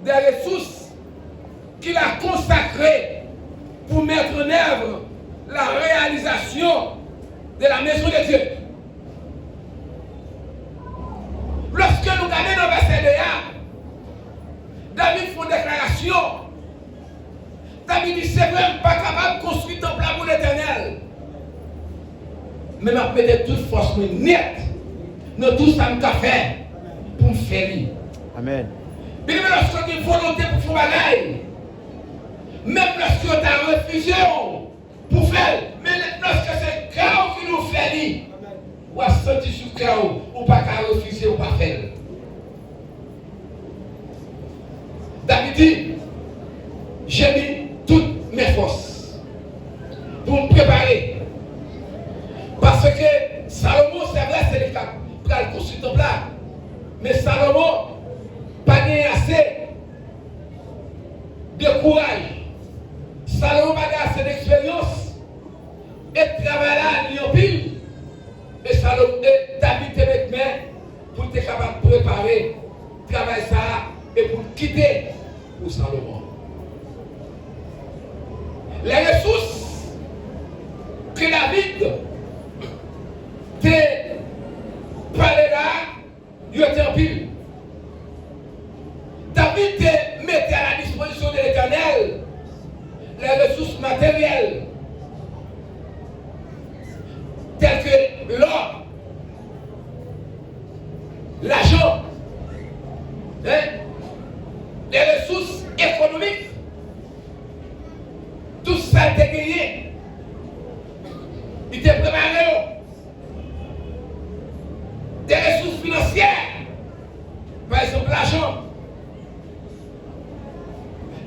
des ressources qu'il a consacrées pour mettre en œuvre la réalisation de la maison de Dieu. Lorsque nous regardons dans le verset 2, David fait une déclaration. David dit, c'est vrai, je ne suis pas capable de construire un temple pour l'Éternel. Mais je vais toute force nette dans tout ça que je fais pour me faire. Amen. Bien, lorsque tu as une volonté pour faire bagaille, même lorsque tu as refusé pour faire, mais lorsque c'est le chaos qui nous fait, ou à sentir sur le chaos, ou pas qu'à refuser ou pas faire. David dit, j'ai mis toutes mes forces pour me préparer. Parce que Salomon, c'est vrai, c'est le cas pour le construire ton plat. Mais Salomon, pas gagné assez de courage. Salomon n'a pas assez d'expérience. Et travail là, il y a pile. Et Salomon, David te met main pour être capable de préparer le travail ça et pour quitter pour Salomon. Les ressources que David te parlé là, il était en pile. David te mettait à la disposition de l'Éternel les ressources matérielles telles que l'or, l'argent, les ressources économiques. Tout ça a été gagné. Il était préparé. Des ressources financières. Par exemple, l'argent.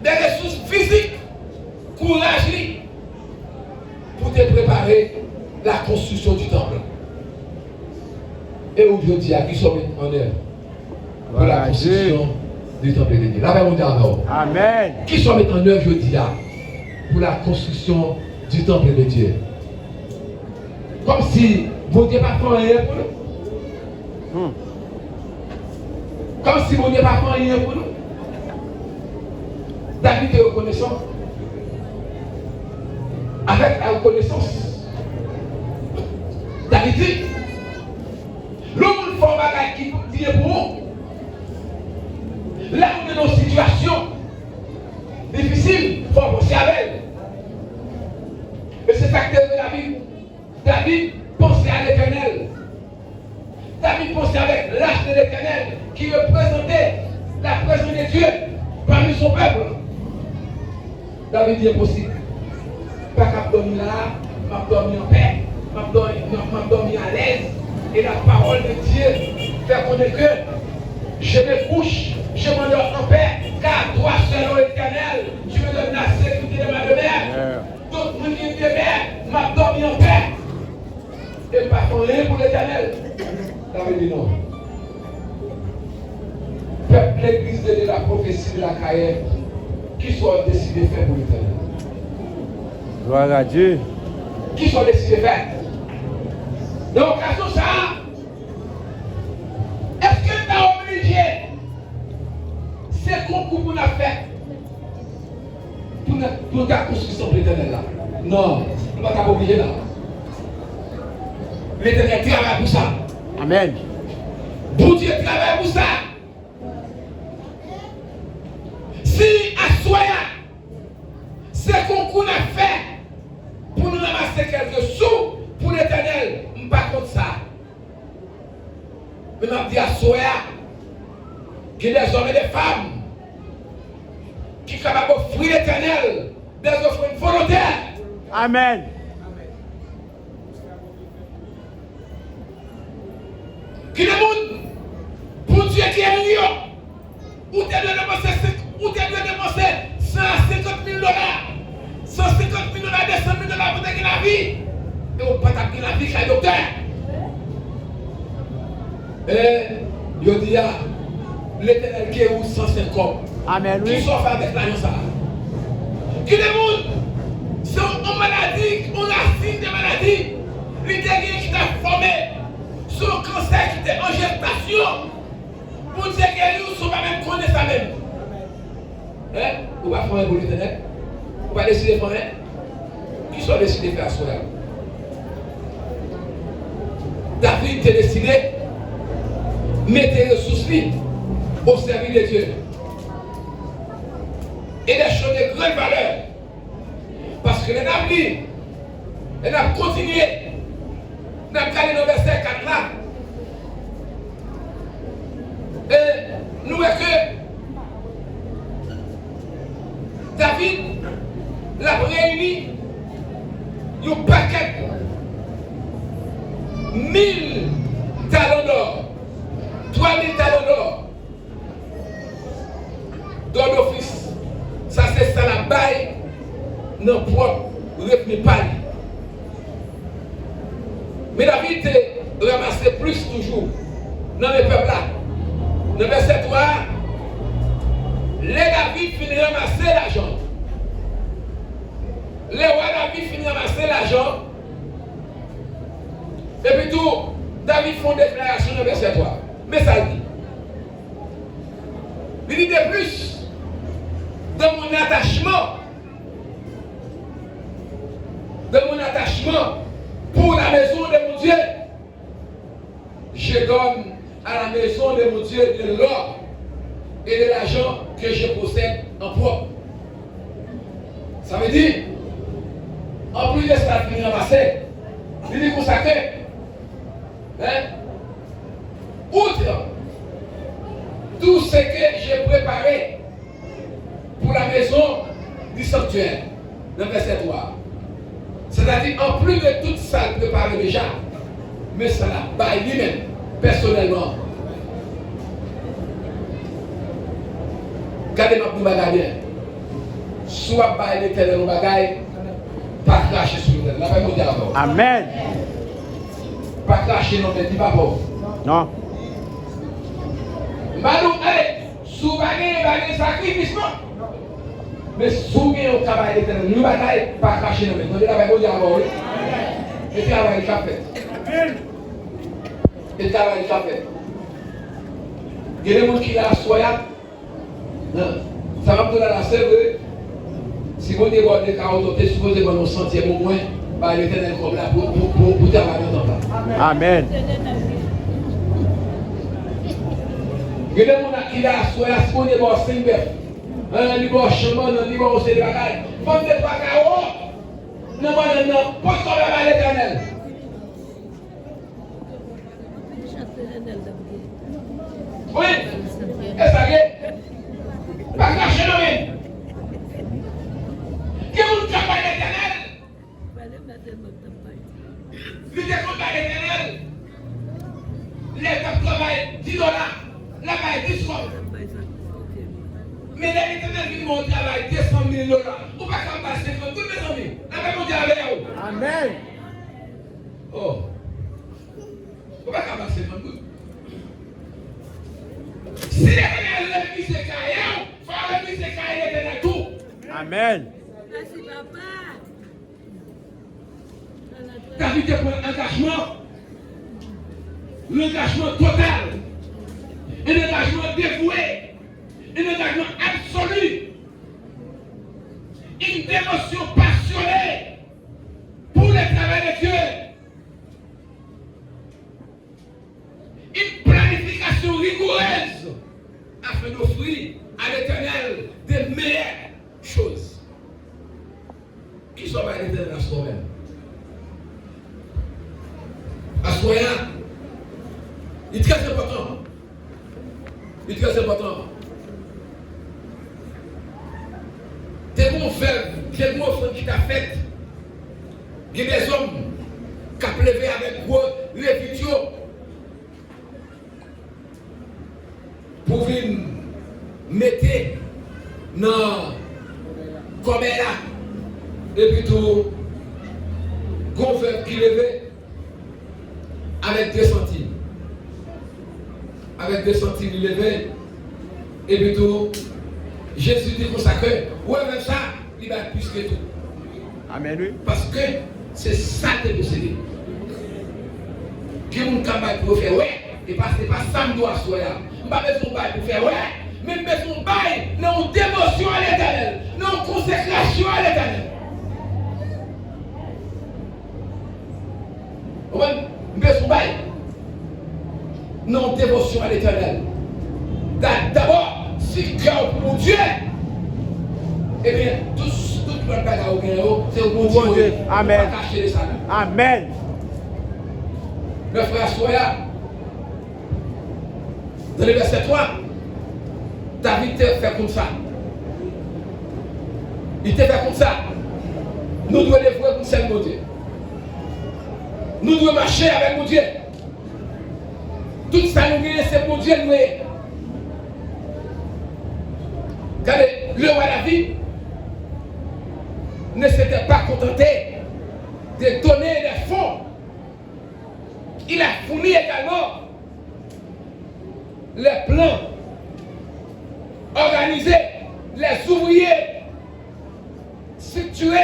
Des ressources physiques. Courage pour te préparer la construction du temple. Et aujourd'hui, à qui sommes en œuvre pour la construction du temple de Dieu. La mon Dieu. Amen. Qui sommes en œuvre aujourd'hui pour la construction du temple de Dieu. Comme si mon Dieu n'a pas fait rien pour nous. Comme si mon Dieu n'a pas fait rien pour nous. David est reconnaissant. Avec la reconnaissance. David dit, l'homme fait un bagage qui dit pour nous. Là, on est dans une situation difficile, il faut penser à elle. Et c'est ça que David. David pensait à l'Éternel. David pensait avec l'âge de l'Éternel qui représentait la présence de Dieu parmi son peuple. David dit impossible. Pas qu'à dormir là, m'a dormi en paix, m'a dormi à l'aise. Et la parole de Dieu fait connaître que je me couche, je m'endors en paix, car toi seul, ô Éternel, tu me donnes la sécurité de ma demeure. Tout le monde qui demeure m'a dormi en paix. Et pas pour rien pour l'Éternel. David dit non. Peuple, l'église de la prophétie de la Caïenne, qui soit décidé de faire pour l'Éternel. Gloire à Dieu. Qui soit décidé de faire. Donc, à tout ça, est-ce que tu as obligé ces concours qu'on a fait pour la construction de l'Éternel là? Non, on ne va pas obligé là. L'Éternel travaille pour ça. Amen. Bon Dieu travaille pour ça. Si à Soya, c'est qu'on a fait pour nous ramasser quelques sous pour l'Éternel, je ne pas contre ça. Mais je dis à Soya qu'il y a des hommes et des femmes qui sont capables d'offrir l'Éternel des offrandes volontaires. Amen. Qui demande pour Dieu qui est million, où tu dois dépenser 150 000 $, 150 000 $, 200 000 $ pour gagner la vie. Et on ne peut pas gagner la vie qu'un docteur. Et je dis à l'Éternel qui est où 150. Amen. Qui Oui. s'offre avec l'alliance. Qui demande si on maladie, on racine des maladies, l'idée qui t'a formé. Son cancer qui était en gestation, pour dire que nous ne sommes pas même connaître ça même. Hein? On va faire un pour l'éternel. On va décider de faire un. Qui sont décidés de faire ça? David t'a décidé de mettre les ressources au service de Dieu. Et des choses de grande valeur. Parce que les David, elle a continué. Nous avons calé dans le verset 4 là. Et nous voyons que David l'a réuni un paquet 1000 talents d'or, 3000 talents d'or d'office. Ça c'est ça la baille dans le propre revenu pas. Mais David ramassé plus toujours dans le peuple là. Dans le verset 3, les David finit ramasser l'argent. Les rois David finit ramasser l'argent. Et puis tout, David font une déclaration dans le verset 3. Mais ça dit. Il dit de plus, dans mon attachement pour la maison de mon Dieu, je donne à la maison de mon Dieu de l'or et de l'argent que je possède en propre. Ça veut dire, en plus de ça, il ramassé, il dit consacré. Hein? Outre tout ce que j'ai préparé pour la maison du sanctuaire, dans le verset 3. C'est-à-dire, en plus de tout ça préparé déjà, mais ça l'a baillé lui-même, personnellement. Gardez-moi pour bagaille bien. Soit baillé l'éternel au bagaille, pas cracher sur le la paix mondiale. Amen. Pas cracher non, mais dis pas bon. Non. Malou, allez, sous bagaille sacrifice, non. Mais souvenez au travail d'éternel, nous bagaille, pas cracher non, mais non, la paix mondiale. Et travail de café. Et travail de café. Il y a des gens qui l'ont soya. Ça va me donner la sève. Si vous débordez des carottes, vous supposez que nous sentions au moins par l'éternel comme là pour travailler dans le temps. Amen. Il y a des gens qui l'ont soya, si vous débordez 5 bœufs, un niveau chemin, un niveau aussi de bagaille, vendez 3 carottes. Non, pas qu'on va à l'éternel. Oui, est-ce que pas cacher le même. Qui vous travaille à l'éternel? Vous êtes contre l'éternel? L'État travaille 10 $, là-bas 10 francs. Mais l'éternel qui mon travail 200 000 $. Ou pas qu'en passer 50 000, mes amis. Là-bas mon travail avec vous. Amen. Oh. Ou pas qu'en passer 50 000. Si l'éternel lève qui se caille, il faut lever qui se caille l'éternel tout. Amen. Merci papa. David a pris un engagement. L'engagement total. Un engagement dévoué. Un engagement absolu. Une dévotion passionnée pour le travail de Dieu. Une planification rigoureuse afin d'offrir à l'Éternel des meilleures choses. Qui sont à l'Éternel à soi-même? À soi-même, il est très important. Il est très important. Des bons frères, des bons frères qui t'a fait. Il y a des hommes qui ont levé avec vous les vidéos pour venir mettre dans comme là. Et puis tout, gonfle qui levait avec 2 centimes. Avec 2 centimes, il levait. Et puis tout, Jésus dit consacré. Ouais, même ça, il va plus que tout. Amen, oui. Parce que c'est ça que tu possédé. Qui mon travail pour faire, ouais. Et parce que pas ça me doit soyer. Je ne vais pas faire, ouais. Mais je vais faire, non, dévotion à à l'éternel. Vous voyez, non, dévotion à l'éternel. D'abord, si cœur pour mon Dieu, eh bien, tout le monde c'est au bon Dieu. Amen. Amen. Le frère Soya, dans le verset 3, David t'a fait comme ça. Il t'a fait comme ça. Nous devons les voir comme c'est mon Dieu. Nous devons marcher avec mon Dieu. Tout ça nous gagne, c'est mon Dieu. Regardez, le roi David ne s'était pas contenté de donner des fonds. Il a fourni également les plans, organisé les ouvriers, situé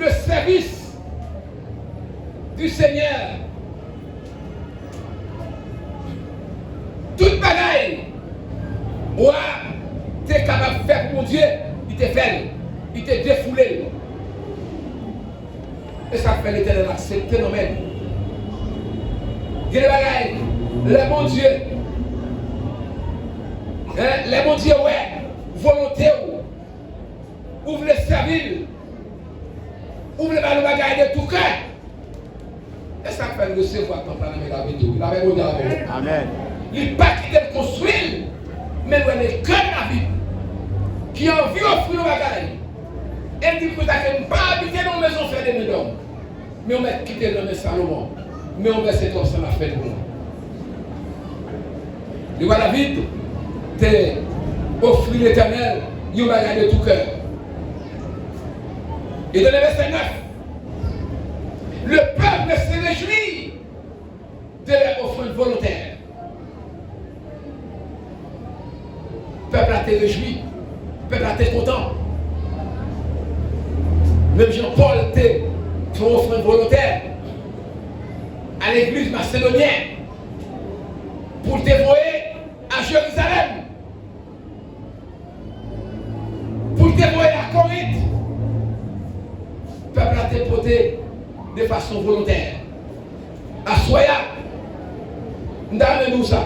le service du Seigneur. Toute bagaille, ouais, tu es capable de faire pour Dieu, il te fait, il te défoulé. Et ça fait l'Éternel accepter nos mêmes. Il y a des bagailles, les bons dieux, les bons dieux, ouais, volonté, ouvre les servir, ouvre les bagailles de tout cœur. Et ça fait recevoir ton plan avec la vidéo. Il avait beau avec nous. Amen. Il pas qui de construire, mais il est cœur de la vie. Qui a envie d'offrir nos bagailles. Et dit que tu n'as pas habité dans la maison faire des maisons. Mais on va quitter le nom de Salomon. Mais on va se comme ça la fête pour nous. Le roi David t'a offert l'Éternel, il va garder tout cœur. Et dans le verset 9, le peuple se réjouit de leur offrande volontaire. Le peuple a été réjoui, le peuple a été content. Même Jean-Paul était pour offrande volontaire à l'église macédonienne pour dévoyer à Jérusalem, pour dévoyer à Corinthe. Le peuple a été porté de façon volontaire. À Soya, nous avons ça.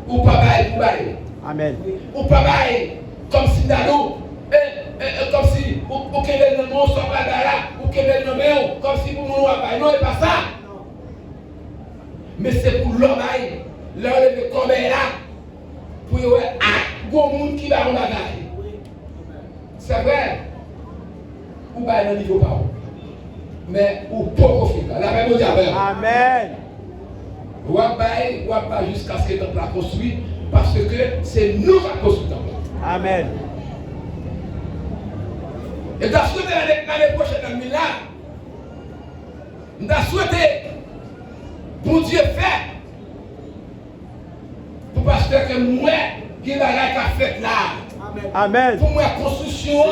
Ou pas bail pour bail. Amen. Ou pas bail comme si nous, comme si ou qu'elle ne soit pas là, ou qu'elle ne soit comme si pour nous bail. Non, c'est pas ça. Mais c'est pour l'homme là, le combat là, pour y avoir un gros monde qui va en bagaille. C'est vrai. Ou bail dans le niveau pas. Mais ou pas profiter. La même chose. Amen. Ou pas jusqu'à ce que le temple a construit, parce que c'est nous qui avons construit le temple. Amen. Et dans ce l'année prochaine, nous avons souhaité, pour Dieu faire, pour pasteur que moi, qui va la fête là. Amen. Pour moi, construction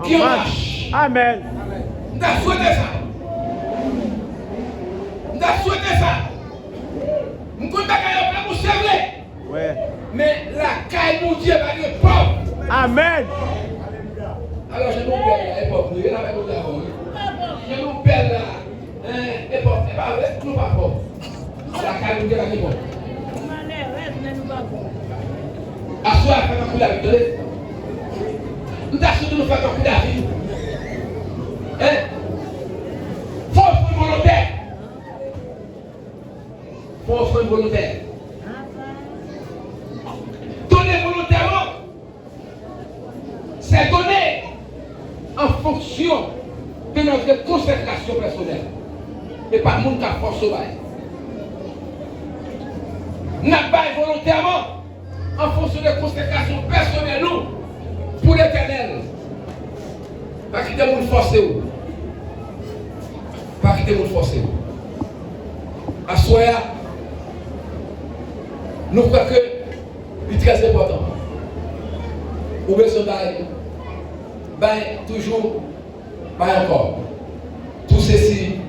qui marche. Amen. Nous avons souhaité ça. Nous avons souhaité ça. Nous ne pouvons pas gagner pour servir. Ouais. Mais la caille, mon Dieu, va être pauvre. Amen. Alors, je nous belle, époque, nous, il avait nous d'avant. Je nous belle là, époque, c'est pas vrai, nous pas pauvre. La caille, nous dit la vie pauvre. Assoir, faire un coup d'avis. Nous t'assurons de nous faire un coup d'avis. Faut offrir volontaire. Faut offrir volontaire. Donner volontairement, c'est donner en fonction de notre consécration personnelle. Et pas le monde qui a force au bail. Nous bail volontairement en fonction de consécration personnelle, nous, pour l'éternel. Pas quitter mon forcé. Pas quitter mon forcé. À Soya, nous croyons que c'est très important. Ou bien ce bail, toujours, bail encore. Tout ceci,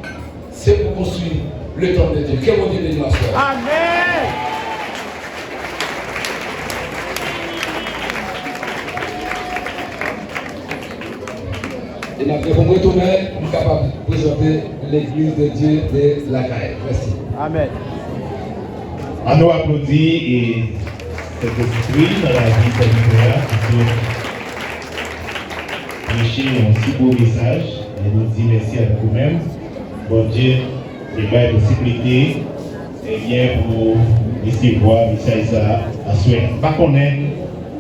c'est pour construire le temple de Dieu. Que mon Dieu bénisse la soirée. Amen. Et après, pour me retourner, je suis capable de présenter l'église de Dieu de la Caille. Merci. Amen. On nous applaudit et cet esprit dans la vie communautaire qui prêcher un si beau message et nous dit merci à vous-même. Bon Dieu, il va y possibilité et bien pour recevoir Michaïsa à souhait. Par contre,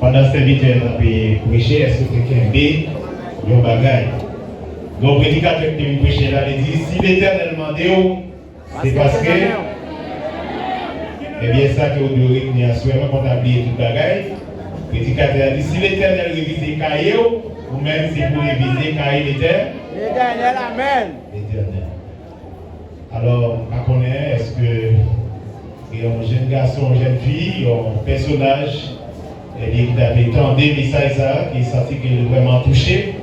pendant ce serviteur a prêché, est-ce que quelqu'un dit un bagage? Donc, le prédicateur qui me prêché là, il dit si l'Éternel m'a dit, c'est parce que. Eh bien, ça que vous devez retenir à souhait, quand on a oublié tout le bagage. Le prédicateur a dit si l'Éternel révise cahier, ou même si vous révisez cahier l'Éternel. L'Éternel, Amen. L'Éternel. Alors, à connaître, est-ce que un jeune garçon, une jeune fille, un personnage, qui avait tant des messages qui senti qu'il est vraiment touché,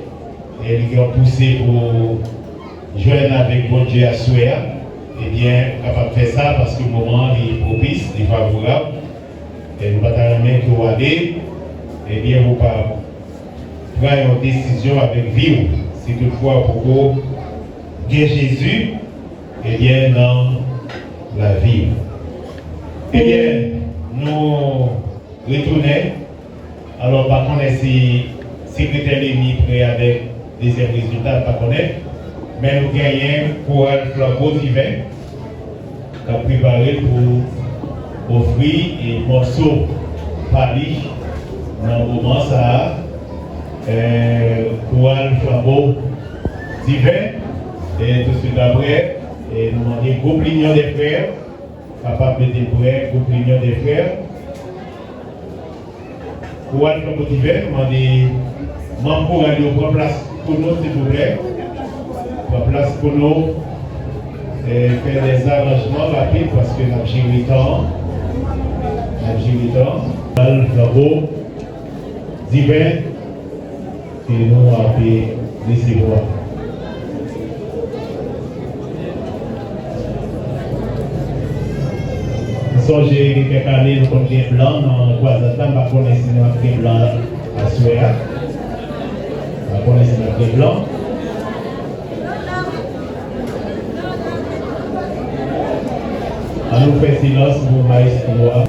et qui ont poussé pour joindre avec bon Dieu à souhait, eh bien, capable de faire ça parce que le moment est propice, est favorable, et nous battons que vous allez, eh bien, vous pas prendre une décision avec vie, si toutefois pour vous guérir Jésus, eh bien, dans la vie. Eh bien, nous retournons. Alors, par contre, si le secrétaire Lémi prêt avec deuxième résultat, par contre, mais nous gagnons pour un flambeau divin qui a préparé pour offrir et morceaux pali dans le moment ça pour un flambeau divin. Et tout de suite après, nous demandons groupe l'union des frères, capable de débrouiller, groupe l'union des frères. Pour aller dans le divin, nous demandons pour aller prendre place pour nous, s'il vous plaît. Prendre place pour nous et faire des arrangements rapides parce que nous avons géré le temps. Nous avons géré le temps. Le flambeau divin que nous avons recevoir. J'ai quelques années, nous avons des blancs dans Guazatan, par contre, nous avons des blancs à Souéa. Par contre, nous avons des blancs. On nous fait silence pour maïs noir.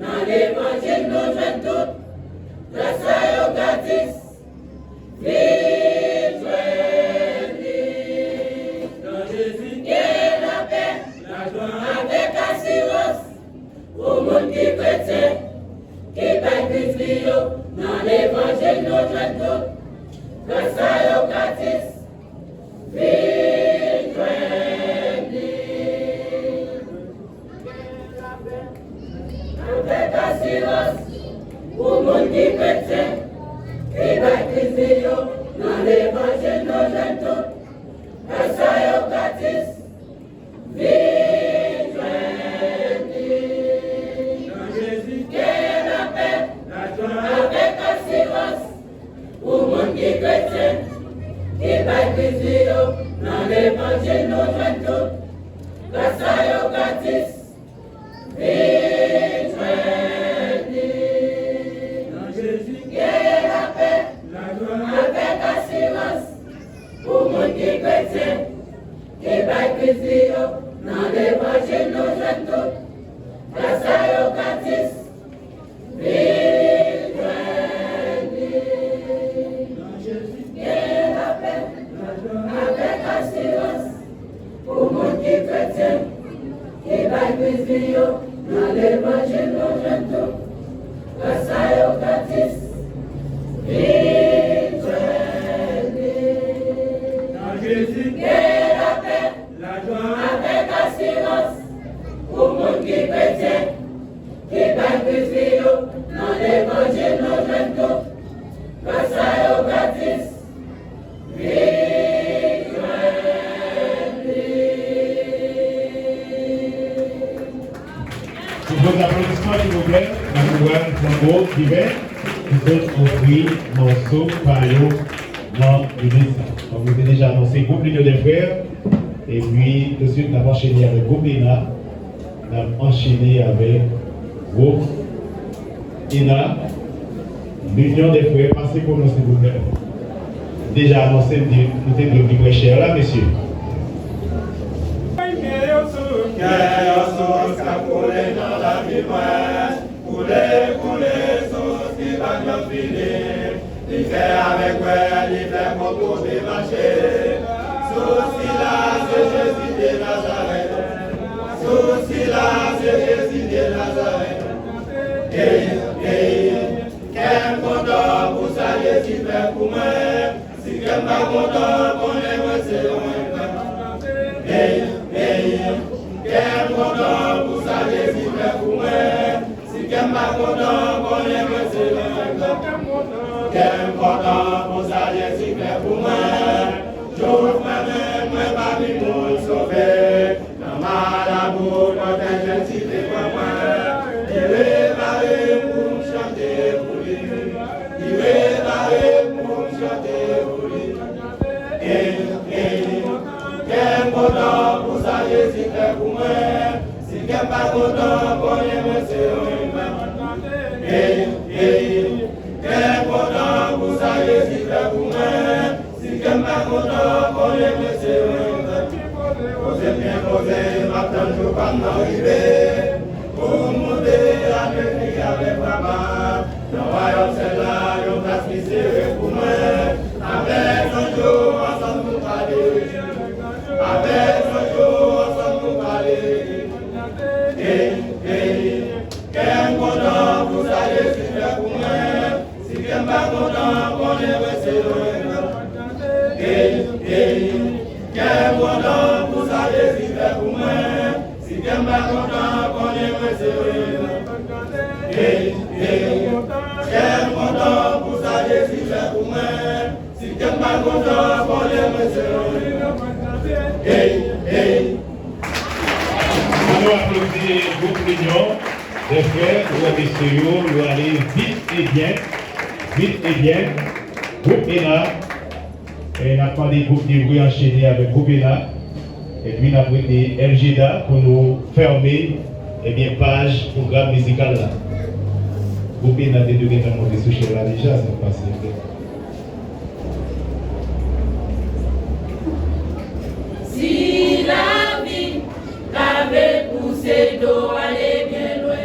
dans l'évangile nous joignons tout, grâce à eux gratis, vive dans Jésus, et la paix, la joie avec assurance, au monde qui chrétien, qui baptise dans l'évangile nous joignons tout, grâce à eux gratis, vive avec assurance, au monde qui chrétien, qui baptise dans l'évangile nous joignons tout, grâce à eux gratis, vive dans Jésus, qui est la paix, la joie avec assurance, au monde qui chrétien, qui baptise dans l'évangile nous joignons tout, grâce à eux gratis, vive dans Jésus, qui est la paix, la joie avec assurance, au monde qui chrétien, qui baptise dans l'évangile nous joignons tout, grâce à eux gratis, vive dans Jésus, qui est la paix, la joie avec assurance, au monde qui chrétien, qui baptise dans l'évangile nous joignons tout, grâce à eux gratis, vive dans Jésus, qui est la paix, la joie avec assurance, au monde qui chrétien, qui baptise dans l'évangile nous joignons tout, grâce à eux gratis, vive. Vos applaudissements, s'il vous plaît. La couronne flambeau qui vient, qui peut offrir morceau par eux dans l'église. Donc, vous avez déjà annoncé groupe l'Union des frères. Et puis, tout de suite, nous avons enchaîné avec groupe Ina. Nous avons enchaîné avec groupe Ina. L'Union des frères, passez pour nous, s'il vous plaît. Déjà annoncé, nous sommes le plus cher là, messieurs. Couler dans la vie, couler, sauce qui va nous filer. Il fait avec moi, il fait mon beau marcher. Sauce là, c'est Jésus de Nazareth. Sauce là, c'est Jésus de Nazareth. Quel content pour ça, Jésus fait pour moi. Si quelqu'un pas content, pour les moi, c'est loin. Quel content pour ça, Jésus fait pour moi. Si quelqu'un pas content, pour les moi, c'est loin. Quel content pour ça, Jésus fait pour moi. J'ouvre moi-même, moi parmi nous sauver. Dans ma labour, quand Jésus fait pour moi. Il est barré pour me chanter pour lui. Il est barré pour me chanter pour lui. Quel content pour ça, Jésus fait pour moi. Si quelqu'un pas content, pour les moi, c'est loin. Quel content pour ça, Jésus fait pour moi. Si quelqu'un pas content, pour les moi, c'est loin. Posez bien, posez, maintenant je vais pas m'arriver. Pour monter avec lui, avec papa. Dans le royaume, c'est là, il va se misérer pour moi. Avec un jour, ensemble nous parler. Avec un jour, ensemble nous parler. Quel content pour ça, Jésus fait pour moi. Si quelqu'un pas content, pour les moi, c'est loin. Quel content pour ça, Jésus fait pour moi. Si quelqu'un pas content, pour les moi, c'est loin. Quel content pour ça, Jésus fait pour moi. Si quelqu'un pas content, pour les moi, c'est loin. Nous applaudissons le groupe l'Union des frères, nous allons aller vite et bien. Groupe Ina, et nous avons des groupes de enchaîner avec groupe Ina, et puis nous avons des LGDA pour nous fermer page programme musical là. Groupe Ina de donner dans mon dessous là déjà, c'est passé. Si la vie t'avait poussé d'eau aller bien loin,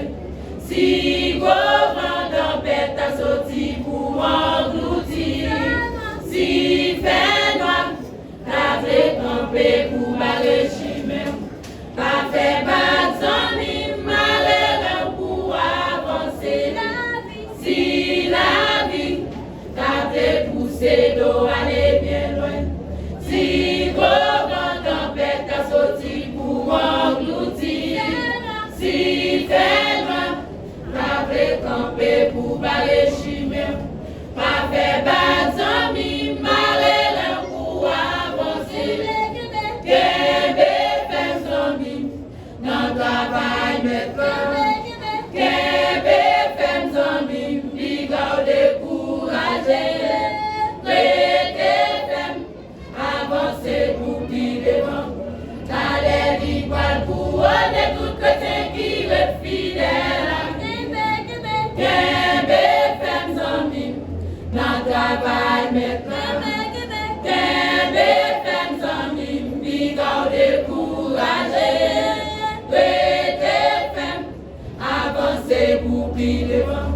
avancé pour plus devant.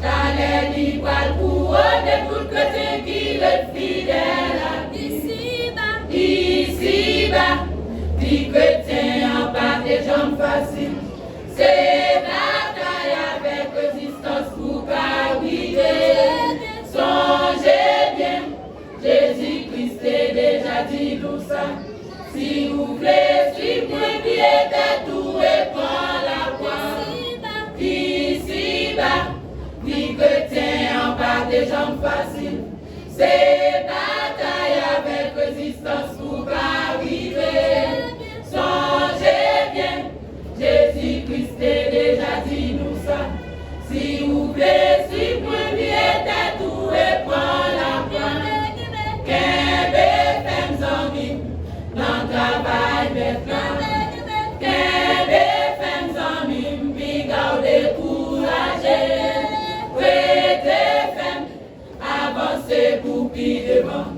T'allais l'igual pour eux de tout côté qui le fidèle. Ici-bas, puis chrétien en bas des jambes faciles. C'est bataille avec résistance pour arriver. Songez bien, Jésus-Christ est déjà dit tout ça. Si vous voulez suivre le pied de tout et prendre la croix. Ici-bas, puis chrétien en bas des jambes faciles. C'est bataille avec résistance pour arriver. Songez bien, Jésus-Christ est déjà dit nous ça. Si vous voulez suivre le pied de tout et prendre la croix. Qu'un BFM zombie, dans le travail maintenant. Qu'un BFM zombie, puis gardez couragé. Avancez pour qui devant.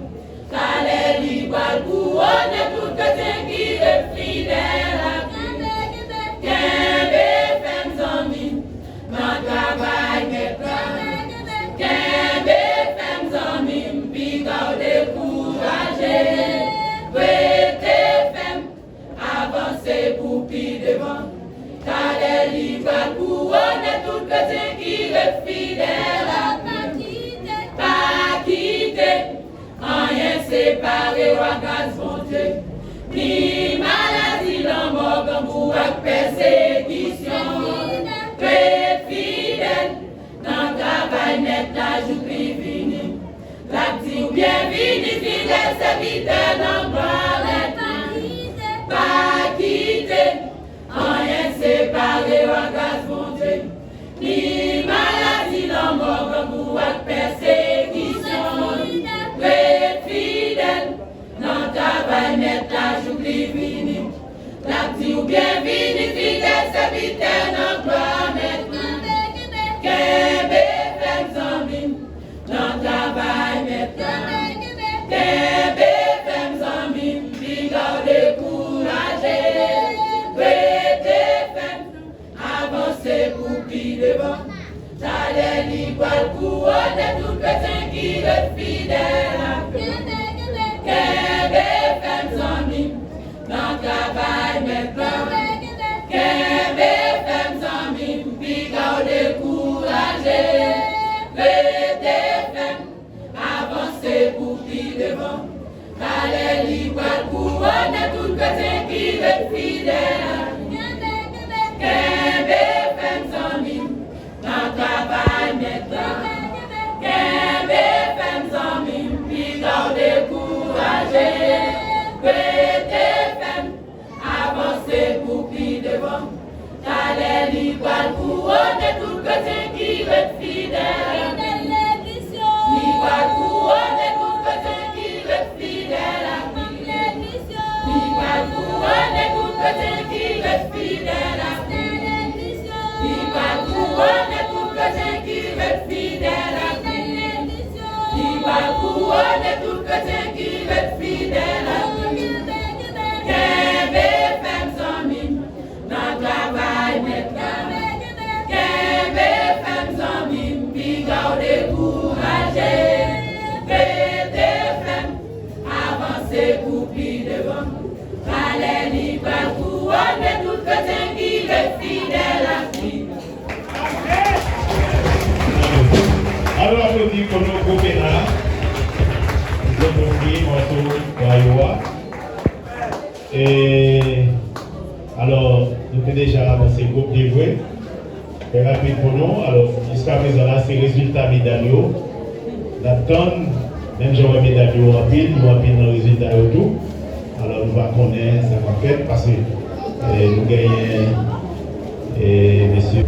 T'allais l'igual pour on est tout côté qui est fidèle. Qu'un BFM zombie, dans le travail maintenant. Qu'un BFM zombie, puis gardez couragé. BFM, avancez pour qui devant. T'allais l'igual pour on est tout côté qui est fidèle. Pas quitter, rien séparé ou à grâce bon Dieu. Ni maladie, la mort, ou à persécution. Très fidèle, dans le travail net, la joue fini. La petite ou bien fini, fidèle, serviteur, dans le gloire. Pas quitter, rien séparé ou à grâce bon Dieu. Ni maladie, la mort, ou à persécution. Fidèle, dans ta bagnette, la joue fini. La petite ou bien fini, fidèle, serviteur, dans gloire maintenant. Qu'un BFM zombie, dans ta bagnette. Qu'un BFM zombie, puis gardez couragé. BFM, avancez pour qui devant. T'allais l'igual pour eux de tout côté qui est fidèle. Qu'un BFM zombie, dans le travail maintenant. Qu'un BFM zombie, puis gardez couragé. BFM, avancez pour qui devant. T'allais l'igual pour eux de tout côté qui est fidèle. Qu'un BFM zombie, dans travail maintenant. Qu'un BFM zombie, puis gardez couragé. BFM, avancez pour qui devant. T'allais l'igual pour eux de tout côté qui est fidèle. L'igual pour eux de tout côté qui est fidèle. L'igual pour eux de tout côté qui est fidèle. L'igual pour eux de tout côté qui est fidèle. L'igual pour eux de tout côté qui est fidèle. Qu'un BFM zombie, dans le travail maintenant. Qu'un BFM zombie, puis gardez couragé. BFM, avancez pour plus devant. Allez l'igual pour eux de tout côté qui est fidèle à qui. Alors, applaudis pour nos coopérants. Nous avons pris morceau Wayoua. Et alors, nous avons déjà avancé le groupe dévoué. Et rapide pour nous. Alors, jusqu'à présent, là, c'est le résultat médailleux. La tonne, même si on va médailleux rapide, nous avons dans le résultat et tout. Alors, nous allons connaître ça va faire parce que nous gagnons, messieurs.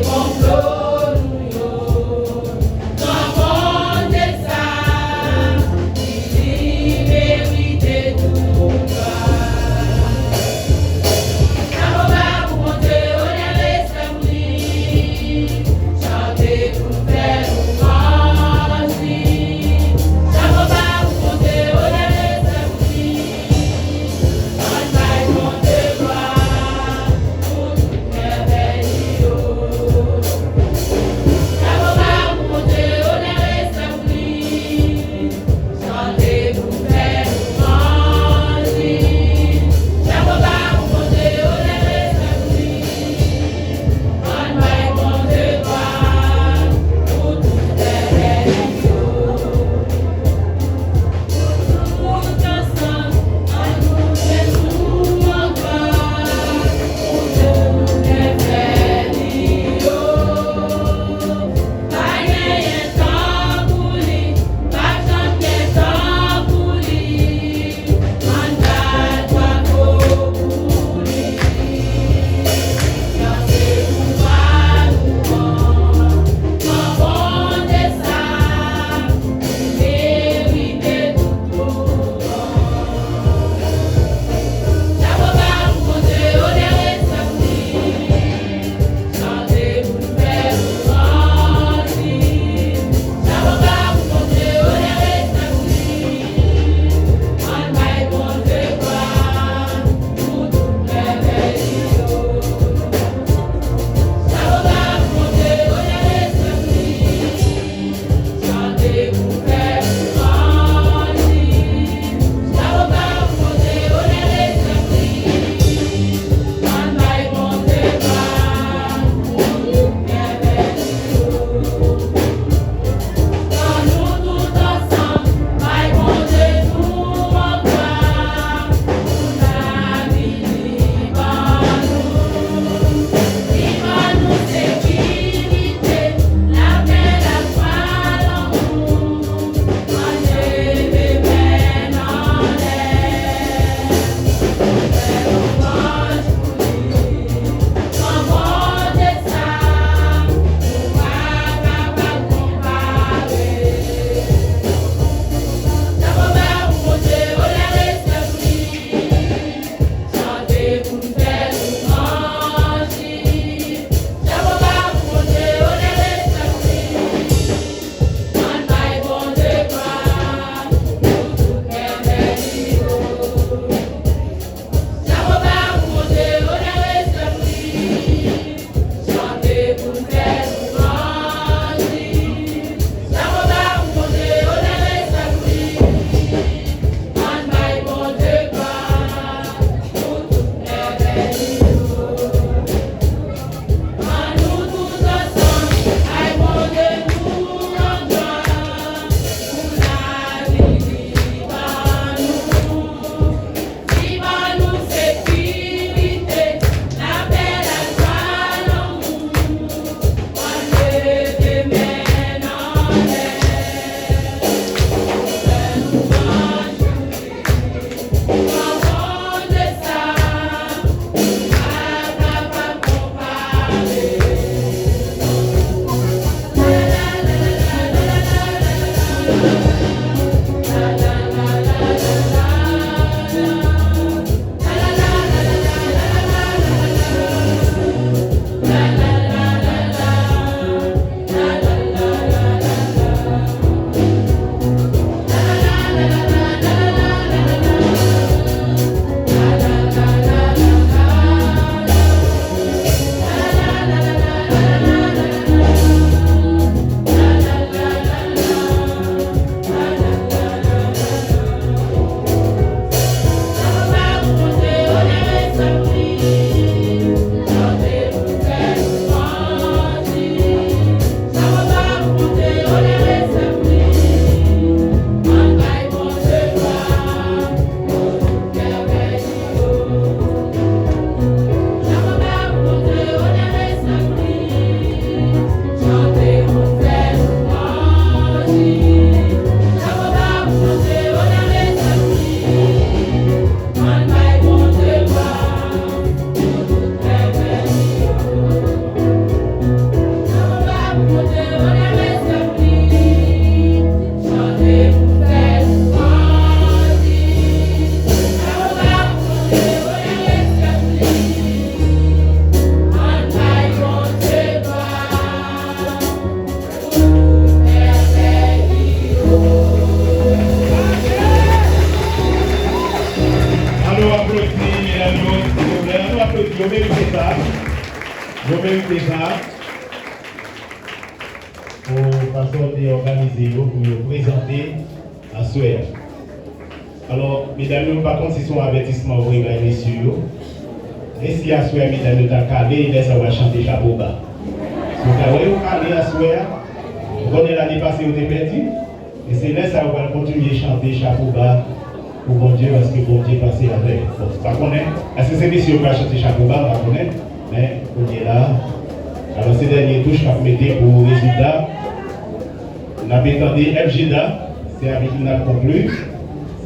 Con méritez ça. Pour façon d'organiser, pour vous présenter à souhait. Alors, mesdames, par contre, si son avertissement, vous regardez, messieurs, et si à souhait, mesdames, vous avez calé, il laisse à chanter chapeau bas. Si vous avez calé à souhait, vous connaissez l'année passée, vous avez perdu, et c'est là ça, vous allez continuer à chanter chapeau bas pour bon Dieu, parce que bon Dieu est passé avec. Vous connaissez, est-ce que c'est messieurs qui vont chanter chapeau bas, vous connaissez, mais on est là. Alors, ces dernières touches qu'on mettait pour le résultat, on a entendu FGDA, c'est avec qui on a conclu.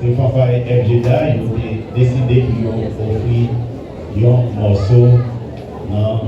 C'est Fanfare FGDA, ils ont décidé qu'ils ont offert un morceau dans